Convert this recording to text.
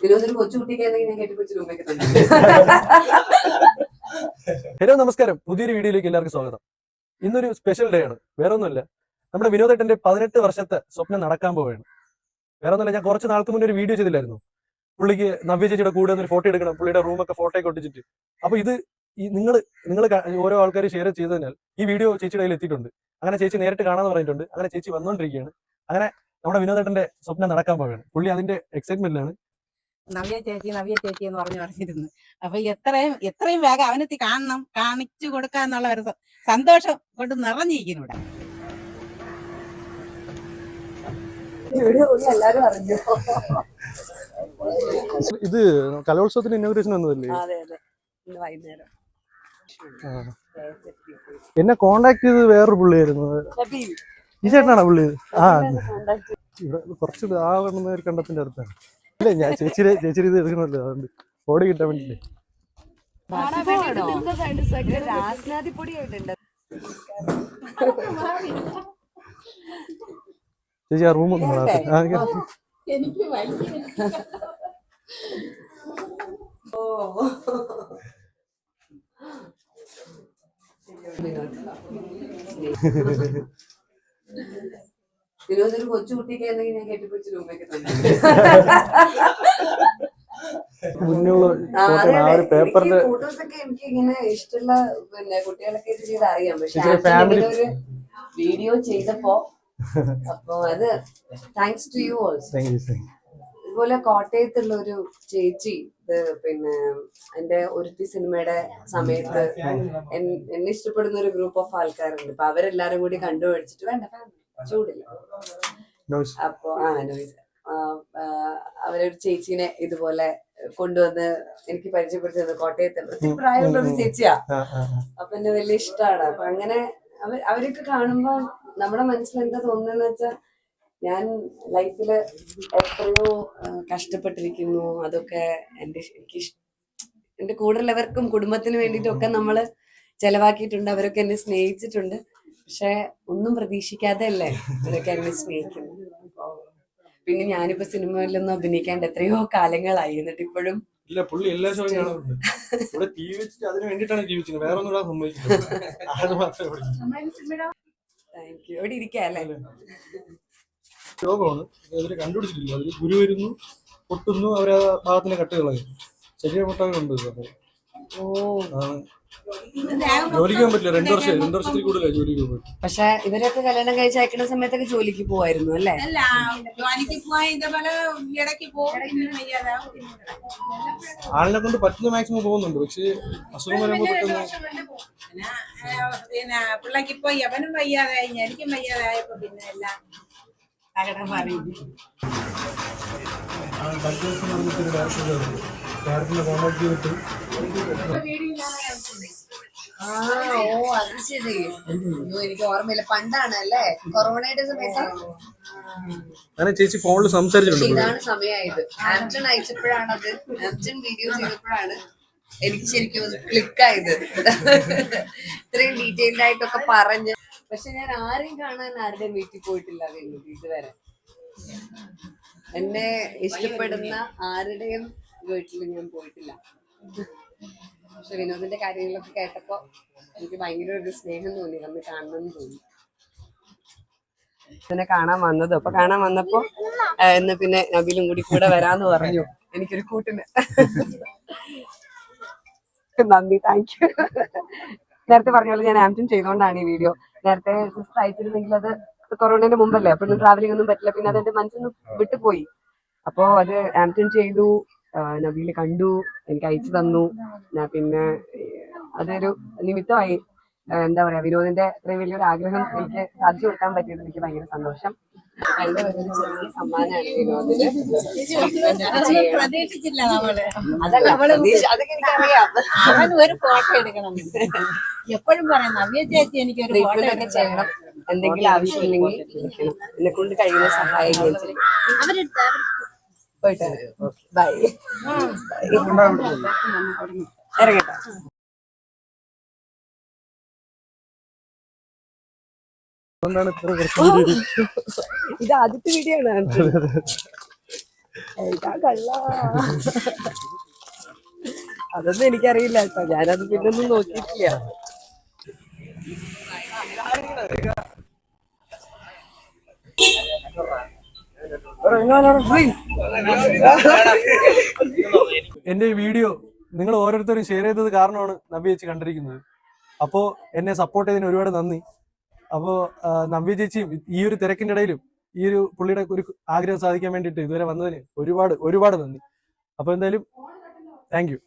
Hello നമസ്കാരം, പുതിയൊരു വീഡിയോയിലേക്ക് എല്ലാവർക്കും സ്വാഗതം. ഇന്നൊരു സ്പെഷ്യൽ ഡേ ആണ്. വേറെ ഒന്നുമില്ല, നമ്മുടെ വിനോദേട്ടന്റെ 18 വർഷത്തെ സ്വപ്നം നടക്കാൻ പോവുകയാണ്. വേറെ ഒന്നുമില്ല, ഞാൻ കുറച്ച് നാൾക്ക് മുന്നേ ഒരു വീഡിയോ ചെയ്തില്ലായിരുന്നു. പുള്ളിക്ക് നവ്യ ചേച്ചിയുടെ കൂടെ ഒരു ഫോട്ടോ എടുക്കണം, പുള്ളിയുടെ റൂമൊക്കെ ഫോട്ടോ ഒക്കെ ഒട്ടിച്ചിട്ട്. അപ്പൊ ഇത് നിങ്ങൾ ഓരോ ആൾക്കാർ ഷെയർ ചെയ്തതിനാൽ ഈ വീഡിയോ ചേച്ചിയുടെ കയ്യിൽ എത്തിയിട്ടുണ്ട്. അങ്ങനെ ചേച്ചി നേരിട്ട് കാണാന്ന് പറഞ്ഞിട്ടുണ്ട്. അങ്ങനെ ചേച്ചി വന്നുകൊണ്ടിരിക്കുകയാണ്. അങ്ങനെ നമ്മുടെ വിനോദേട്ടന്റെ സ്വപ്നം നടക്കാൻ പോവുകയാണ്. പുള്ളി അതിന്റെ എക്സൈറ്റ്മെന്റിലാണ്. നവ്യ ചേച്ചി എന്ന് പറഞ്ഞിരുന്നു. അപ്പൊ എത്രയും വേഗം അവനെത്തി കാണണം, കാണിച്ചു കൊടുക്കാന്നുള്ള ഒരു സന്തോഷം കൊണ്ട് നിറഞ്ഞിരിക്കുന്നു ഇവിടെ. ഇത് കലോത്സവത്തിന് ഇന്നോഗ്രേഷൻ വന്നതല്ലേ? എന്നെ കോണ്ടാക്ട് ചെയ്ത് വേറൊരു പുള്ളിയായിരുന്നു. ഈ ചേട്ടനാണോ പുള്ളി? ഇവിടെ കുറച്ച് ആവുന്ന ഒരു കണ്ടത്തിന്റെ അടുത്താണ്. ഇല്ല, ഞാൻ ചേച്ചിയുടെ ഇത് എടുക്കണല്ലോ, അതുകൊണ്ട് ഓടി കിട്ടാൻ വേണ്ടിട്ടേ. ചേച്ചി ആ റൂമൊന്നും വിനോദൊരു കൊച്ചുകുട്ടിക്ക് ഞാൻ കെട്ടിപ്പിടിച്ച് രൂപയ്ക്ക് തന്നെ. ഫോട്ടോസൊക്കെ എനിക്ക് ഇങ്ങനെ ഇഷ്ടമുള്ള കുട്ടികളൊക്കെ ഇത് ചെയ്ത് അറിയാം. പക്ഷെ ഒരു വീഡിയോ ചെയ്തപ്പോ അപ്പൊ അത് താങ്ക്സ് ടു യു ഓൾസോ. ഇതുപോലെ കോട്ടയത്തുള്ള ഒരു ചേച്ചി എന്റെ ഒരുത്തി സിനിമയുടെ സമയത്ത് എന്നെ ഇഷ്ടപ്പെടുന്ന ഒരു ഗ്രൂപ്പ് ഓഫ് ആൾക്കാരുണ്ട്. അപ്പൊ അവരെല്ലാരും കൂടി കണ്ടുപിടിച്ചിട്ട് വേണ്ട ചൂടില്ല. അപ്പൊ നോയിസ് അവരൊരു ചേച്ചീനെ ഇതുപോലെ കൊണ്ടുവന്ന് എനിക്ക് പരിചയപ്പെടുത്തുന്നത് കോട്ടയത്തുള്ള പ്രായമുള്ള ഒരു ചേച്ചിയാ. അപ്പൊ എന്നെ വലിയ ഇഷ്ടമാണ്. അപ്പൊ അങ്ങനെ അവരൊക്കെ കാണുമ്പോ നമ്മുടെ മനസ്സിൽ എന്താ തോന്നുന്നതെന്ന് വെച്ചാൽ, ഞാൻ ലൈഫില് എത്രയോ കഷ്ടപ്പെട്ടിരിക്കുന്നു. അതൊക്കെ എന്റെ കൂടെയുള്ളവർക്കും കുടുംബത്തിന് വേണ്ടിയിട്ടൊക്കെ നമ്മള് ചെലവാക്കിയിട്ടുണ്ട്. അവരൊക്കെ എന്നെ സ്നേഹിച്ചിട്ടുണ്ട്. പക്ഷെ ഒന്നും പ്രതീക്ഷിക്കാതെ അല്ലേ അവരൊക്കെ എന്നെ സ്നേഹിക്കുന്നു. പിന്നെ ഞാനിപ്പോ സിനിമയിലൊന്നും അഭിനയിക്കാണ്ട് എത്രയോ കാലങ്ങളായി. എന്നിട്ട് ഇപ്പോഴും ഇല്ല, പുള്ളി എല്ലാ ഷോയും കാണാറുണ്ട്. ഇവിടെ ജീവിച്ചിട്ട് അതിന് വേണ്ടിയിട്ടാണ് ജീവിച്ചത്, വേറെ ഒന്നും സംഭവിച്ചില്ല. Thank you. ഇവിടെ ഇരിക്കല്ലേ? രോഗമാണ്, അവര് കണ്ടുപിടിച്ചിട്ടില്ല. അതിൽ ഗുരു വരുന്നു, പൊട്ടുന്നു, അവരെ ഭാഗത്തിന് കട്ട് കളയും. ശരീര പൊട്ടാകുണ്ട്. ജോലിക്ക് പോകാൻ പറ്റില്ല. 2 വർഷത്തിൽ കൂടുതലായി ജോലിക്ക് പോയി. പക്ഷെ ഇവരൊക്കെ കല്യാണം കഴിച്ച് അയക്കുന്ന സമയത്തൊക്കെ ജോലിക്ക് പോവായിരുന്നു അല്ലേ? ആളിനെ കൊണ്ട് പറ്റുന്ന മാക്സിമം പോകുന്നുണ്ട്. പക്ഷെ അസുഖം വരുമ്പോ പെട്ടെന്ന് പിള്ളേക്ക് ഇപ്പൊ എവനും വയ്യാതായി, എനിക്കും വയ്യാതായപ്പോ പിന്നെ എല്ലാം തകടം പറയും. അത് ശരി. എനിക്ക് ഓർമ്മയില്ല. പണ്ടാണ് അല്ലേ, കൊറോണയുടെ സമയത്ത് ചേച്ചി ഫോണിൽ സംസാരിച്ചിട്ടുണ്ട്. ഇതാണ് സമയമായത്. ആംജൺ അയച്ചപ്പോഴാണത്, ആംജൺ വീഡിയോ ചെയ്തപ്പോഴാണ് എനിക്ക് ശരിക്കും ക്ലിക്കായത്. ഇത്രയും ഡീറ്റെയിൽഡ് ആയിട്ടൊക്കെ പറഞ്ഞ്. പക്ഷെ ഞാൻ ആരെയും കാണാൻ ആരുടെയും വീട്ടിൽ പോയിട്ടില്ല ഇതുവരെ. എന്നെ ഇഷ്ടപ്പെടുന്ന ആരുടെയും വീട്ടിൽ ഞാൻ പോയിട്ടില്ല. പക്ഷെ വിനോദിന്റെ കാര്യങ്ങളൊക്കെ കേട്ടപ്പോ എനിക്ക് ഭയങ്കര ഒരു സ്നേഹം തോന്നി, വന്ന് കാണണമെന്ന് തോന്നി. ഇതിനെ കാണാൻ വന്നത്. അപ്പൊ കാണാൻ വന്നപ്പോ എന്ന് പിന്നെ നബീലും കൂടെ വരാന്ന് പറഞ്ഞു. എനിക്കൊരു കൂട്ടിന്. നന്ദി, താങ്ക് യു. നേരത്തെ പറഞ്ഞ പോലെ ഞാൻ ആംജൺ ചെയ്തുകൊണ്ടാണ് ഈ വീഡിയോ. നേരത്തെ സിസ്റ്റർ അയച്ചിരുന്നെങ്കിൽ അത് കൊറോണയുടെ മുമ്പല്ലേ, അപ്പൊ ട്രാവലിംഗ് ഒന്നും പറ്റില്ല. പിന്നെ അതെന്റെ മനസ്സിൽ വിട്ടുപോയി. അപ്പോ അത് ആംജൺ ചെയ്തു, നബീല് കണ്ടു, എനിക്ക് അയച്ചു തന്നു. പിന്നെ അതൊരു നിമിത്തമായി. എന്താ പറയാ, വിനോദിന്റെ അത്രയും വലിയൊരു ആഗ്രഹം എനിക്ക് സാധിച്ചു കൊടുക്കാൻ പറ്റിയത് എനിക്ക് ഭയങ്കര സന്തോഷം. എന്റെ ഒരു ചെറിയ സമ്മാനമാണ് വിനോദിന്. അതല്ല, അതൊക്കെ എനിക്കറിയാം. അവൻ ഒരു ഫോട്ടോ എടുക്കണം. എപ്പോഴും പറയാം നവ്യ ചേച്ചി എനിക്കൊരു ഫോട്ടോ ചെയ്യണം. എന്തെങ്കിലും ആവശ്യമില്ലെങ്കിൽ വിളിക്കണം. എന്നെ കൊണ്ട് കഴിയുന്ന സഹായം ഞാൻ ചെയ്യും. പോയിട്ട് ബൈ. ഇറങ്ങട്ടെ. ഇത് ആദ്യത്തെ വീഡിയോ ആണ്. അതൊന്നും എനിക്കറിയില്ല കേട്ടോ, ഞാനത് പിന്നൊന്നും നോക്കിയിട്ടില്ല. എന്റെ ഈ വീഡിയോ നിങ്ങൾ ഓരോരുത്തരും ഷെയർ ചെയ്തത് കാരണമാണ് നവ്യ ചേച്ചി കണ്ടിരിക്കുന്നത്. അപ്പോൾ എന്നെ സപ്പോർട്ട് ചെയ്തതിന് ഒരുപാട് നന്ദി. അപ്പോൾ നവ്യ ചേച്ചിയും ഈ ഒരു തിരക്കിന്റെ ഇടയിലും ഈ ഒരു പുള്ളിയുടെ ഒരു ആഗ്രഹം സാധിക്കാൻ വേണ്ടിയിട്ട് ഇതുവരെ വന്നതിന് ഒരുപാട് ഒരുപാട് നന്ദി. അപ്പോൾ എന്തായാലും താങ്ക് യു.